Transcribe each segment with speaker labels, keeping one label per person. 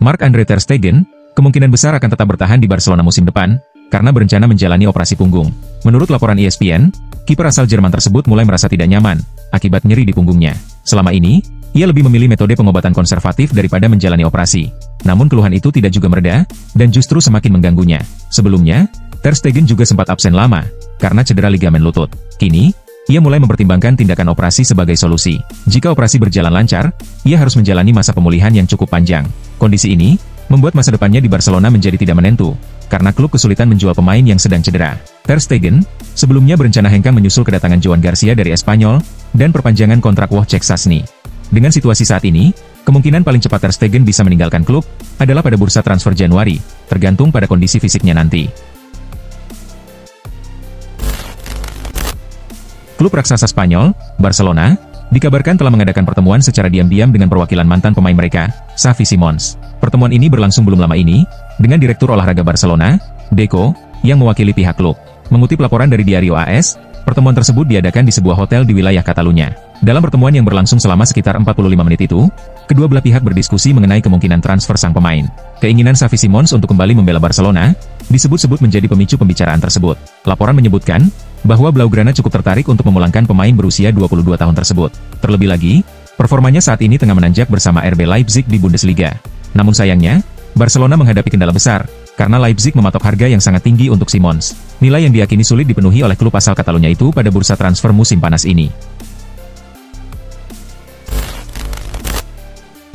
Speaker 1: Marc-Andre ter Stegen kemungkinan besar akan tetap bertahan di Barcelona musim depan, karena berencana menjalani operasi punggung. Menurut laporan ESPN, kiper asal Jerman tersebut mulai merasa tidak nyaman akibat nyeri di punggungnya. Selama ini, ia lebih memilih metode pengobatan konservatif daripada menjalani operasi. Namun keluhan itu tidak juga mereda, dan justru semakin mengganggunya. Sebelumnya, ter Stegen juga sempat absen lama, karena cedera ligamen lutut. Kini, ia mulai mempertimbangkan tindakan operasi sebagai solusi. Jika operasi berjalan lancar, ia harus menjalani masa pemulihan yang cukup panjang. Kondisi ini membuat masa depannya di Barcelona menjadi tidak menentu, karena klub kesulitan menjual pemain yang sedang cedera. Ter Stegen sebelumnya berencana hengkang menyusul kedatangan Joan Garcia dari Espanyol dan perpanjangan kontrak Wojciech Szczęsny. Dengan situasi saat ini, kemungkinan paling cepat ter Stegen bisa meninggalkan klub adalah pada bursa transfer Januari, tergantung pada kondisi fisiknya nanti. Klub raksasa Spanyol, Barcelona, dikabarkan telah mengadakan pertemuan secara diam-diam dengan perwakilan mantan pemain mereka, Xavi Simons. Pertemuan ini berlangsung belum lama ini, dengan Direktur Olahraga Barcelona, Deco, yang mewakili pihak klub. Mengutip laporan dari Diario AS, pertemuan tersebut diadakan di sebuah hotel di wilayah Catalunya. Dalam pertemuan yang berlangsung selama sekitar 45 menit itu, kedua belah pihak berdiskusi mengenai kemungkinan transfer sang pemain. Keinginan Xavi Simons untuk kembali membela Barcelona, disebut-sebut menjadi pemicu pembicaraan tersebut. Laporan menyebutkan, bahwa Blaugrana cukup tertarik untuk memulangkan pemain berusia 22 tahun tersebut. Terlebih lagi, performanya saat ini tengah menanjak bersama RB Leipzig di Bundesliga. Namun sayangnya, Barcelona menghadapi kendala besar, karena Leipzig mematok harga yang sangat tinggi untuk Simons. Nilai yang diyakini sulit dipenuhi oleh klub asal Catalunya itu pada bursa transfer musim panas ini.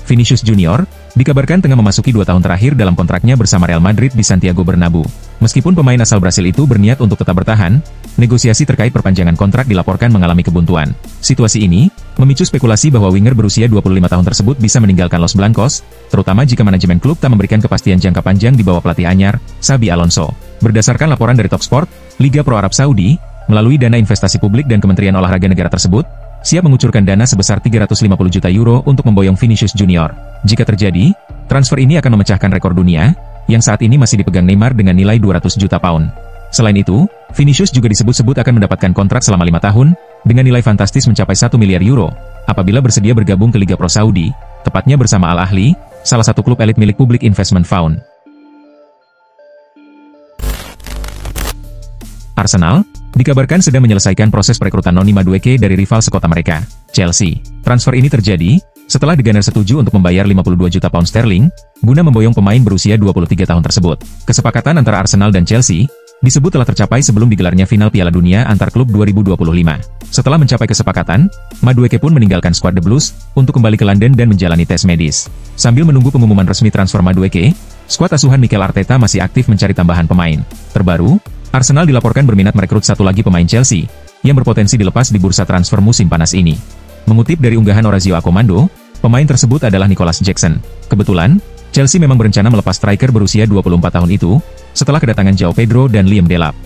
Speaker 1: Vinicius Junior dikabarkan tengah memasuki 2 tahun terakhir dalam kontraknya bersama Real Madrid di Santiago Bernabeu. Meskipun pemain asal Brasil itu berniat untuk tetap bertahan, negosiasi terkait perpanjangan kontrak dilaporkan mengalami kebuntuan. Situasi ini memicu spekulasi bahwa winger berusia 25 tahun tersebut bisa meninggalkan Los Blancos, terutama jika manajemen klub tak memberikan kepastian jangka panjang di bawah pelatih anyar, Xabi Alonso. Berdasarkan laporan dari Talksport, Liga Pro Arab Saudi, melalui dana investasi publik dan Kementerian Olahraga negara tersebut, siap mengucurkan dana sebesar 350 juta euro untuk memboyong Vinicius Junior. Jika terjadi, transfer ini akan memecahkan rekor dunia, yang saat ini masih dipegang Neymar dengan nilai 200 juta pound. Selain itu, Vinicius juga disebut-sebut akan mendapatkan kontrak selama 5 tahun, dengan nilai fantastis mencapai 1 miliar euro, apabila bersedia bergabung ke Liga Pro Saudi, tepatnya bersama Al Ahly, salah satu klub elit milik Public Investment Fund. Arsenal dikabarkan sedang menyelesaikan proses perekrutan Noni Madueke dari rival sekota mereka, Chelsea. Transfer ini terjadi setelah The Gunners setuju untuk membayar 52 juta pound sterling guna memboyong pemain berusia 23 tahun tersebut. Kesepakatan antara Arsenal dan Chelsea disebut telah tercapai sebelum digelarnya final Piala Dunia antar klub 2025. Setelah mencapai kesepakatan, Madueke pun meninggalkan skuad The Blues untuk kembali ke London dan menjalani tes medis. Sambil menunggu pengumuman resmi transfer Madueke, skuad asuhan Mikel Arteta masih aktif mencari tambahan pemain. Terbaru, Arsenal dilaporkan berminat merekrut satu lagi pemain Chelsea, yang berpotensi dilepas di bursa transfer musim panas ini. Mengutip dari unggahan Orazio Akomando, pemain tersebut adalah Nicholas Jackson. Kebetulan, Chelsea memang berencana melepas striker berusia 24 tahun itu, setelah kedatangan João Pedro dan Liam Delap.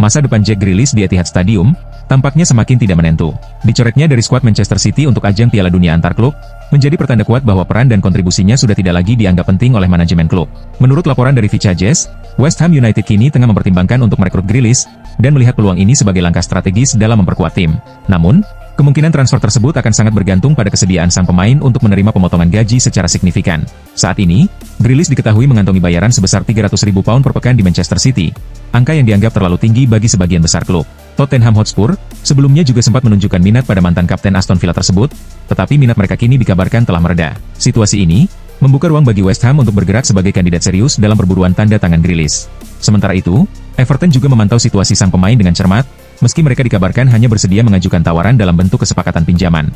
Speaker 1: Masa depan Jack Grealish di Etihad Stadium tampaknya semakin tidak menentu. Dicoretnya dari skuad Manchester City untuk ajang Piala Dunia antar klub, menjadi pertanda kuat bahwa peran dan kontribusinya sudah tidak lagi dianggap penting oleh manajemen klub. Menurut laporan dari Vichajes, West Ham United kini tengah mempertimbangkan untuk merekrut Grealish, dan melihat peluang ini sebagai langkah strategis dalam memperkuat tim. Namun, kemungkinan transfer tersebut akan sangat bergantung pada kesediaan sang pemain untuk menerima pemotongan gaji secara signifikan. Saat ini, Grealish diketahui mengantongi bayaran sebesar 300.000 pound per pekan di Manchester City, angka yang dianggap terlalu tinggi bagi sebagian besar klub. Tottenham Hotspur sebelumnya juga sempat menunjukkan minat pada mantan kapten Aston Villa tersebut, tetapi minat mereka kini dikabarkan telah mereda. Situasi ini membuka ruang bagi West Ham untuk bergerak sebagai kandidat serius dalam perburuan tanda tangan Grealish. Sementara itu, Everton juga memantau situasi sang pemain dengan cermat, meski mereka dikabarkan hanya bersedia mengajukan tawaran dalam bentuk kesepakatan pinjaman.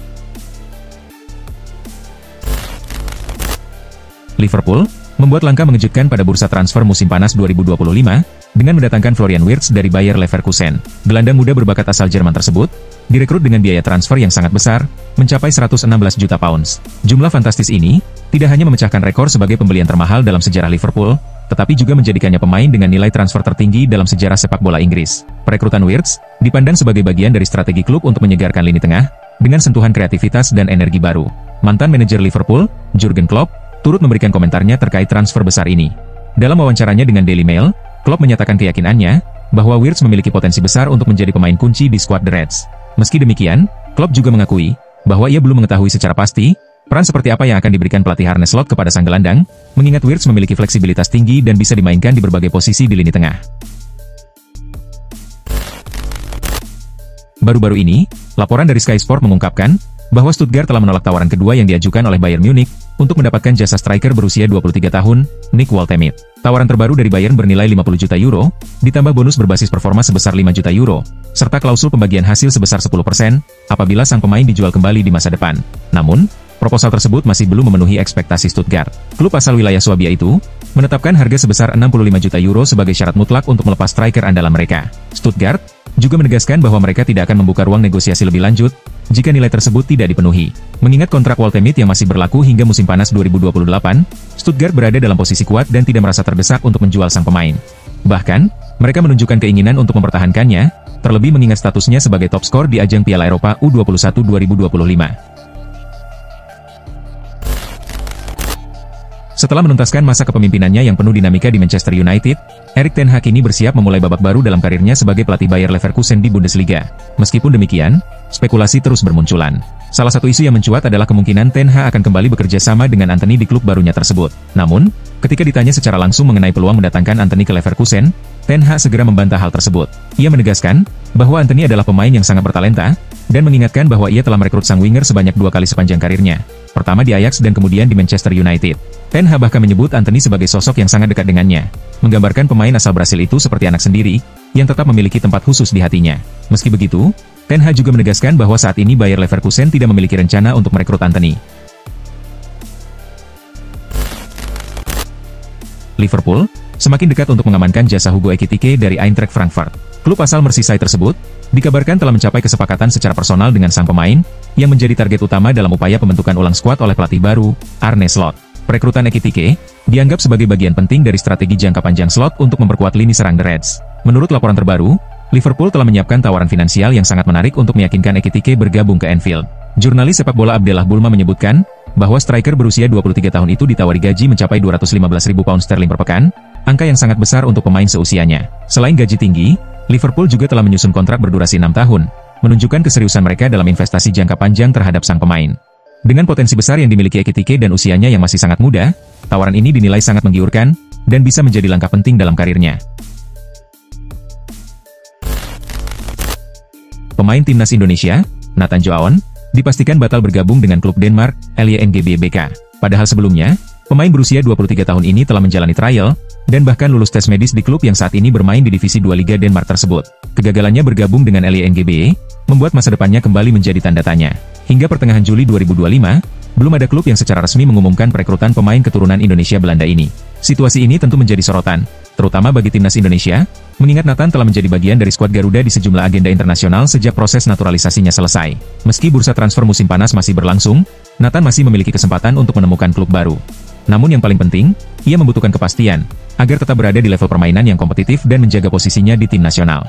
Speaker 1: Liverpool membuat langkah mengejutkan pada bursa transfer musim panas 2025, dengan mendatangkan Florian Wirtz dari Bayer Leverkusen. Gelandang muda berbakat asal Jerman tersebut direkrut dengan biaya transfer yang sangat besar, mencapai 116 juta pounds. Jumlah fantastis ini tidak hanya memecahkan rekor sebagai pembelian termahal dalam sejarah Liverpool, tetapi juga menjadikannya pemain dengan nilai transfer tertinggi dalam sejarah sepak bola Inggris. Perekrutan Wirtz dipandang sebagai bagian dari strategi klub untuk menyegarkan lini tengah, dengan sentuhan kreativitas dan energi baru. Mantan manajer Liverpool, Jurgen Klopp, turut memberikan komentarnya terkait transfer besar ini. Dalam wawancaranya dengan Daily Mail, Klopp menyatakan keyakinannya bahwa Wirtz memiliki potensi besar untuk menjadi pemain kunci di skuad The Reds. Meski demikian, Klopp juga mengakui bahwa ia belum mengetahui secara pasti peran seperti apa yang akan diberikan pelatih Arne Slot kepada sang gelandang, mengingat Wirtz memiliki fleksibilitas tinggi dan bisa dimainkan di berbagai posisi di lini tengah. Baru-baru ini, laporan dari Sky Sport mengungkapkan bahwa Stuttgart telah menolak tawaran kedua yang diajukan oleh Bayern Munich untuk mendapatkan jasa striker berusia 23 tahun, Nick Woltemit. Tawaran terbaru dari Bayern bernilai 50 juta euro, ditambah bonus berbasis performa sebesar 5 juta euro, serta klausul pembagian hasil sebesar 10% apabila sang pemain dijual kembali di masa depan. Namun, proposal tersebut masih belum memenuhi ekspektasi Stuttgart. Klub asal wilayah Swabia itu menetapkan harga sebesar 65 juta euro sebagai syarat mutlak untuk melepas striker andalan mereka. Stuttgart juga menegaskan bahwa mereka tidak akan membuka ruang negosiasi lebih lanjut jika nilai tersebut tidak dipenuhi. Mengingat kontrak Woltemit yang masih berlaku hingga musim panas 2028, Stuttgart berada dalam posisi kuat dan tidak merasa terdesak untuk menjual sang pemain. Bahkan, mereka menunjukkan keinginan untuk mempertahankannya, terlebih mengingat statusnya sebagai top skor di ajang Piala Eropa U21 2025. Setelah menuntaskan masa kepemimpinannya yang penuh dinamika di Manchester United, Erik ten Hag kini bersiap memulai babak baru dalam karirnya sebagai pelatih Bayer Leverkusen di Bundesliga. Meskipun demikian, spekulasi terus bermunculan. Salah satu isu yang mencuat adalah kemungkinan Ten Hag akan kembali bekerja sama dengan Antony di klub barunya tersebut. Namun, ketika ditanya secara langsung mengenai peluang mendatangkan Antony ke Leverkusen, Ten Hag segera membantah hal tersebut. Ia menegaskan bahwa Antony adalah pemain yang sangat bertalenta, dan mengingatkan bahwa ia telah merekrut sang winger sebanyak 2 kali sepanjang karirnya. Pertama di Ajax dan kemudian di Manchester United. Ten Hag bahkan menyebut Antony sebagai sosok yang sangat dekat dengannya, menggambarkan pemain asal Brasil itu seperti anak sendiri, yang tetap memiliki tempat khusus di hatinya. Meski begitu, Ten Hag juga menegaskan bahwa saat ini Bayer Leverkusen tidak memiliki rencana untuk merekrut Antony. Liverpool semakin dekat untuk mengamankan jasa Hugo Ekitike dari Eintracht Frankfurt. Klub asal Merseyside tersebut dikabarkan telah mencapai kesepakatan secara personal dengan sang pemain, yang menjadi target utama dalam upaya pembentukan ulang skuad oleh pelatih baru, Arne Slot. Perekrutan Ekitike dianggap sebagai bagian penting dari strategi jangka panjang Slot untuk memperkuat lini serang The Reds. Menurut laporan terbaru, Liverpool telah menyiapkan tawaran finansial yang sangat menarik untuk meyakinkan Ekitike bergabung ke Anfield. Jurnalis sepak bola Abdellah Bulma menyebutkan bahwa striker berusia 23 tahun itu ditawari gaji mencapai 215.000 pound sterling per pekan, angka yang sangat besar untuk pemain seusianya. Selain gaji tinggi, Liverpool juga telah menyusun kontrak berdurasi 6 tahun, menunjukkan keseriusan mereka dalam investasi jangka panjang terhadap sang pemain. Dengan potensi besar yang dimiliki Ekitike dan usianya yang masih sangat muda, tawaran ini dinilai sangat menggiurkan, dan bisa menjadi langkah penting dalam karirnya. Pemain timnas Indonesia, Nathan Joaon, dipastikan batal bergabung dengan klub Denmark, LYNGB BK. Padahal sebelumnya, pemain berusia 23 tahun ini telah menjalani trial, dan bahkan lulus tes medis di klub yang saat ini bermain di Divisi 2 Liga Denmark tersebut. Kegagalannya bergabung dengan LYNGB, membuat masa depannya kembali menjadi tanda tanya. Hingga pertengahan Juli 2025, belum ada klub yang secara resmi mengumumkan perekrutan pemain keturunan Indonesia Belanda ini. Situasi ini tentu menjadi sorotan, terutama bagi timnas Indonesia, mengingat Nathan telah menjadi bagian dari skuad Garuda di sejumlah agenda internasional sejak proses naturalisasinya selesai. Meski bursa transfer musim panas masih berlangsung, Nathan masih memiliki kesempatan untuk menemukan klub baru. Namun yang paling penting, ia membutuhkan kepastian, agar tetap berada di level permainan yang kompetitif dan menjaga posisinya di tim nasional.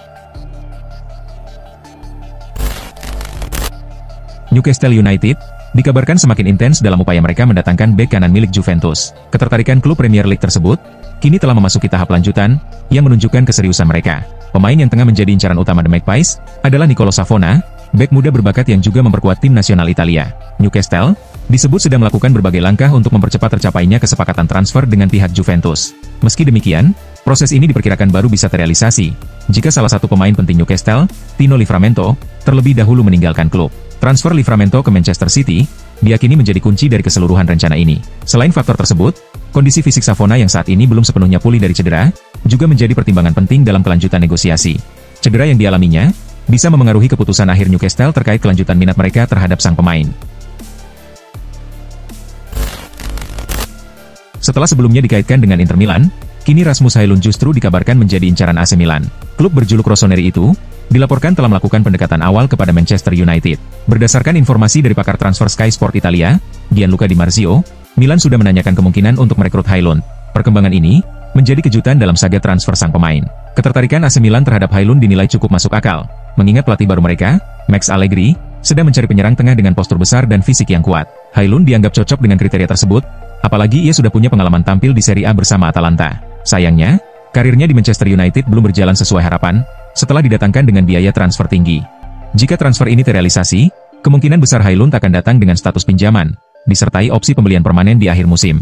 Speaker 1: Newcastle United dikabarkan semakin intens dalam upaya mereka mendatangkan bek kanan milik Juventus. Ketertarikan klub Premier League tersebut kini telah memasuki tahap lanjutan yang menunjukkan keseriusan mereka. Pemain yang tengah menjadi incaran utama The Magpies adalah Nicolo Savona, bek muda berbakat yang juga memperkuat tim nasional Italia. Newcastle disebut sedang melakukan berbagai langkah untuk mempercepat tercapainya kesepakatan transfer dengan pihak Juventus. Meski demikian, proses ini diperkirakan baru bisa terrealisasi jika salah satu pemain penting Newcastle, Tino Livramento, terlebih dahulu meninggalkan klub. Transfer Livramento ke Manchester City diyakini menjadi kunci dari keseluruhan rencana ini. Selain faktor tersebut, kondisi fisik Savona yang saat ini belum sepenuhnya pulih dari cedera, juga menjadi pertimbangan penting dalam kelanjutan negosiasi. Cedera yang dialaminya bisa memengaruhi keputusan akhir Newcastle terkait kelanjutan minat mereka terhadap sang pemain. Setelah sebelumnya dikaitkan dengan Inter Milan, kini Rasmus Højlund justru dikabarkan menjadi incaran AC Milan. Klub berjuluk Rossoneri itu dilaporkan telah melakukan pendekatan awal kepada Manchester United. Berdasarkan informasi dari pakar transfer Sky Sport Italia, Gianluca Di Marzio, Milan sudah menanyakan kemungkinan untuk merekrut Højlund. Perkembangan ini menjadi kejutan dalam saga transfer sang pemain. Ketertarikan AC Milan terhadap Højlund dinilai cukup masuk akal, mengingat pelatih baru mereka, Max Allegri, sedang mencari penyerang tengah dengan postur besar dan fisik yang kuat. Højlund dianggap cocok dengan kriteria tersebut, apalagi ia sudah punya pengalaman tampil di Serie A bersama Atalanta. Sayangnya, karirnya di Manchester United belum berjalan sesuai harapan, setelah didatangkan dengan biaya transfer tinggi. Jika transfer ini terrealisasi, kemungkinan besar Højlund akan datang dengan status pinjaman, disertai opsi pembelian permanen di akhir musim.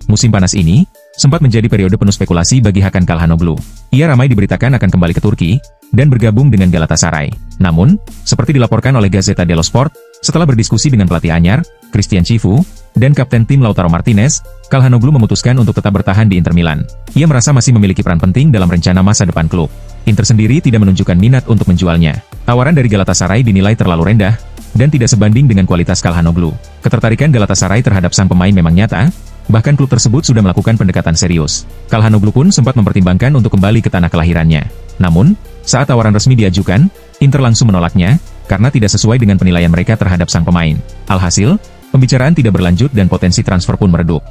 Speaker 1: Musim panas ini sempat menjadi periode penuh spekulasi bagi Hakan Çalhanoğlu. Ia ramai diberitakan akan kembali ke Turki dan bergabung dengan Galatasaray. Namun, seperti dilaporkan oleh Gazzetta dello Sport, setelah berdiskusi dengan pelatih anyar, Christian Chivu, dan kapten tim Lautaro Martinez, Çalhanoğlu memutuskan untuk tetap bertahan di Inter Milan. Ia merasa masih memiliki peran penting dalam rencana masa depan klub. Inter sendiri tidak menunjukkan minat untuk menjualnya. Tawaran dari Galatasaray dinilai terlalu rendah, dan tidak sebanding dengan kualitas Çalhanoğlu. Ketertarikan Galatasaray terhadap sang pemain memang nyata, bahkan klub tersebut sudah melakukan pendekatan serius. Çalhanoğlu pun sempat mempertimbangkan untuk kembali ke tanah kelahirannya. Namun, saat tawaran resmi diajukan, Inter langsung menolaknya, karena tidak sesuai dengan penilaian mereka terhadap sang pemain. Alhasil, pembicaraan tidak berlanjut dan potensi transfer pun meredup.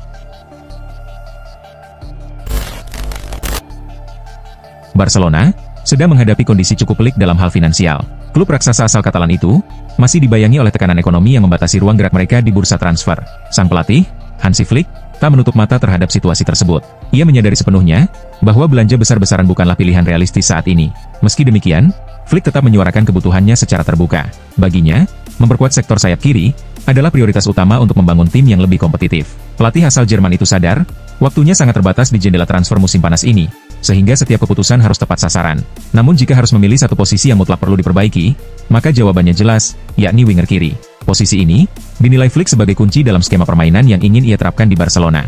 Speaker 1: Barcelona sedang menghadapi kondisi cukup pelik dalam hal finansial. Klub raksasa asal Katalan itu masih dibayangi oleh tekanan ekonomi yang membatasi ruang gerak mereka di bursa transfer. Sang pelatih, Hansi Flick, tak menutup mata terhadap situasi tersebut. Ia menyadari sepenuhnya bahwa belanja besar-besaran bukanlah pilihan realistis saat ini. Meski demikian, Flick tetap menyuarakan kebutuhannya secara terbuka. Baginya, memperkuat sektor sayap kiri adalah prioritas utama untuk membangun tim yang lebih kompetitif. Pelatih asal Jerman itu sadar, waktunya sangat terbatas di jendela transfer musim panas ini, sehingga setiap keputusan harus tepat sasaran. Namun jika harus memilih satu posisi yang mutlak perlu diperbaiki, maka jawabannya jelas, yakni winger kiri. Posisi ini dinilai Flick sebagai kunci dalam skema permainan yang ingin ia terapkan di Barcelona.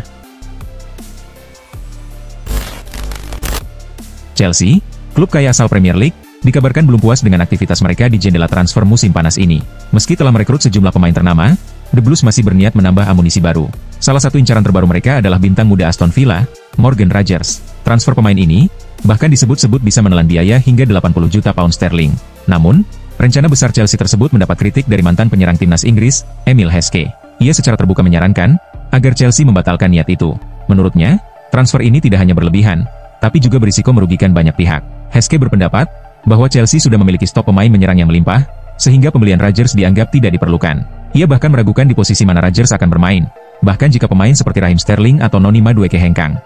Speaker 1: Chelsea, klub kaya asal Premier League, dikabarkan belum puas dengan aktivitas mereka di jendela transfer musim panas ini. Meski telah merekrut sejumlah pemain ternama, The Blues masih berniat menambah amunisi baru. Salah satu incaran terbaru mereka adalah bintang muda Aston Villa, Morgan Rogers. Transfer pemain ini bahkan disebut-sebut bisa menelan biaya hingga 80 juta pound sterling. Namun, rencana besar Chelsea tersebut mendapat kritik dari mantan penyerang timnas Inggris, Emile Heskey. Ia secara terbuka menyarankan agar Chelsea membatalkan niat itu. Menurutnya, transfer ini tidak hanya berlebihan, tapi juga berisiko merugikan banyak pihak. Heskey berpendapat bahwa Chelsea sudah memiliki stok pemain menyerang yang melimpah, sehingga pembelian Rogers dianggap tidak diperlukan. Ia bahkan meragukan di posisi mana Rogers akan bermain, bahkan jika pemain seperti Raheem Sterling atau Noni Madueke hengkang.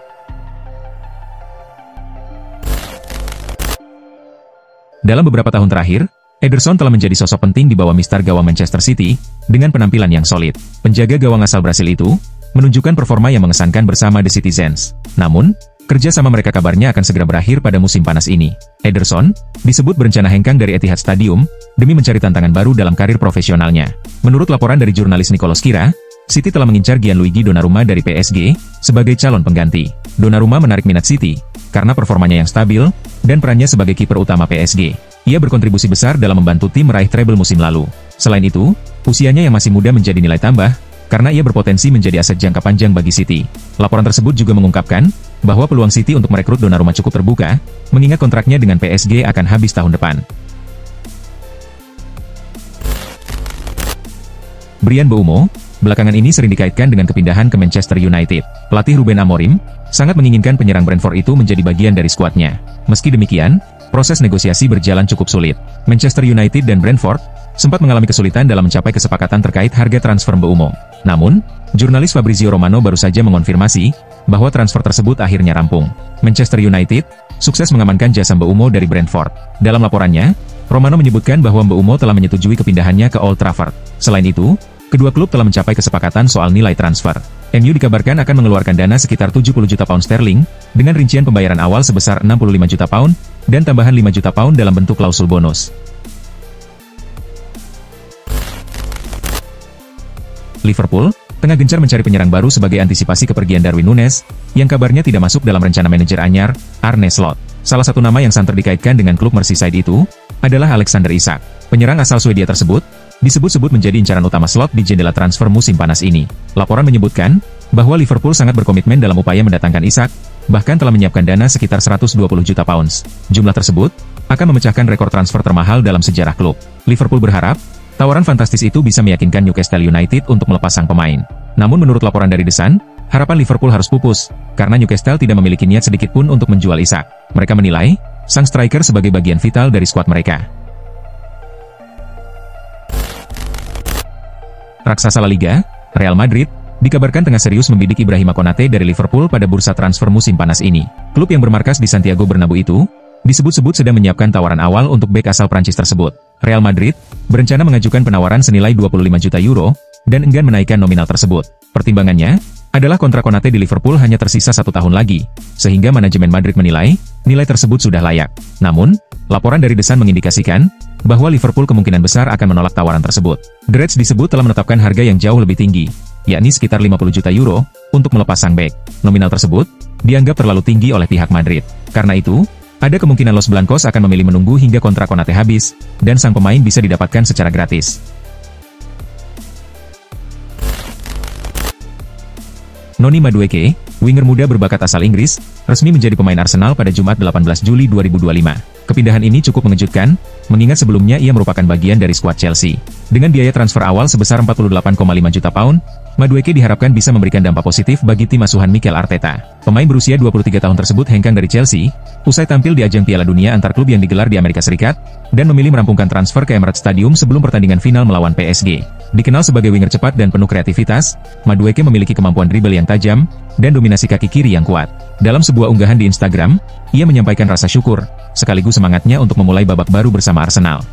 Speaker 1: Dalam beberapa tahun terakhir, Ederson telah menjadi sosok penting di bawah mister gawang Manchester City, dengan penampilan yang solid. Penjaga gawang asal Brasil itu menunjukkan performa yang mengesankan bersama The Citizens. Namun, kerja sama mereka kabarnya akan segera berakhir pada musim panas ini. Ederson disebut berencana hengkang dari Etihad Stadium demi mencari tantangan baru dalam karir profesionalnya. Menurut laporan dari jurnalis Nicolas Kira, City telah mengincar Gianluigi Donnarumma dari PSG sebagai calon pengganti. Donnarumma menarik minat City karena performanya yang stabil dan perannya sebagai kiper utama PSG. Ia berkontribusi besar dalam membantu tim meraih treble musim lalu. Selain itu, usianya yang masih muda menjadi nilai tambah karena ia berpotensi menjadi aset jangka panjang bagi City. Laporan tersebut juga mengungkapkan bahwa peluang City untuk merekrut Donnarumma cukup terbuka, mengingat kontraknya dengan PSG akan habis tahun depan. Bryan Mbeumo belakangan ini sering dikaitkan dengan kepindahan ke Manchester United. Pelatih Ruben Amorim sangat menginginkan penyerang Brentford itu menjadi bagian dari skuadnya. Meski demikian, proses negosiasi berjalan cukup sulit. Manchester United dan Brentford sempat mengalami kesulitan dalam mencapai kesepakatan terkait harga transfer Mbeumo. Namun, jurnalis Fabrizio Romano baru saja mengonfirmasi bahwa transfer tersebut akhirnya rampung. Manchester United sukses mengamankan jasa Mbeumo dari Brentford. Dalam laporannya, Romano menyebutkan bahwa Mbeumo telah menyetujui kepindahannya ke Old Trafford. Selain itu, kedua klub telah mencapai kesepakatan soal nilai transfer. MU dikabarkan akan mengeluarkan dana sekitar 70 juta pound sterling, dengan rincian pembayaran awal sebesar 65 juta pound, dan tambahan 5 juta pound dalam bentuk klausul bonus. Liverpool tengah gencar mencari penyerang baru sebagai antisipasi kepergian Darwin Núñez, yang kabarnya tidak masuk dalam rencana manajer anyar, Arne Slot. Salah satu nama yang santer dikaitkan dengan klub Merseyside itu adalah Alexander Isak. Penyerang asal Swedia tersebut disebut-sebut menjadi incaran utama Slot di jendela transfer musim panas ini. Laporan menyebutkan bahwa Liverpool sangat berkomitmen dalam upaya mendatangkan Isak, bahkan telah menyiapkan dana sekitar 120 juta pounds. Jumlah tersebut akan memecahkan rekor transfer termahal dalam sejarah klub. Liverpool berharap tawaran fantastis itu bisa meyakinkan Newcastle United untuk melepas sang pemain. Namun menurut laporan dari The Sun, harapan Liverpool harus pupus, karena Newcastle tidak memiliki niat sedikit pun untuk menjual Isak. Mereka menilai sang striker sebagai bagian vital dari skuad mereka. Raksasa La Liga, Real Madrid, dikabarkan tengah serius membidik Ibrahima Konate dari Liverpool pada bursa transfer musim panas ini. Klub yang bermarkas di Santiago Bernabeu itu disebut-sebut sedang menyiapkan tawaran awal untuk bek asal Prancis tersebut. Real Madrid berencana mengajukan penawaran senilai 25 juta euro dan enggan menaikkan nominal tersebut. Pertimbangannya adalah kontrak Konate di Liverpool hanya tersisa 1 tahun lagi, sehingga manajemen Madrid menilai nilai tersebut sudah layak. Namun, laporan dari The Sun mengindikasikan bahwa Liverpool kemungkinan besar akan menolak tawaran tersebut. The Reds disebut telah menetapkan harga yang jauh lebih tinggi, yakni sekitar 50 juta euro, untuk melepas sang bek. Nominal tersebut dianggap terlalu tinggi oleh pihak Madrid. Karena itu, ada kemungkinan Los Blancos akan memilih menunggu hingga kontrak Konate habis, dan sang pemain bisa didapatkan secara gratis. Noni Madueke, winger muda berbakat asal Inggris, resmi menjadi pemain Arsenal pada Jumat 18 Juli 2025. Kepindahan ini cukup mengejutkan, mengingat sebelumnya ia merupakan bagian dari skuad Chelsea. Dengan biaya transfer awal sebesar 48,5 juta pound, Madueke diharapkan bisa memberikan dampak positif bagi tim asuhan Mikel Arteta. Pemain berusia 23 tahun tersebut hengkang dari Chelsea, usai tampil di ajang Piala Dunia antar klub yang digelar di Amerika Serikat, dan memilih merampungkan transfer ke Emirates Stadium sebelum pertandingan final melawan PSG. Dikenal sebagai winger cepat dan penuh kreativitas, Madueke memiliki kemampuan dribble yang tajam, dan dominasi kaki kiri yang kuat. Dalam sebuah unggahan di Instagram, ia menyampaikan rasa syukur, sekaligus semangatnya untuk memulai babak baru bersama Arsenal.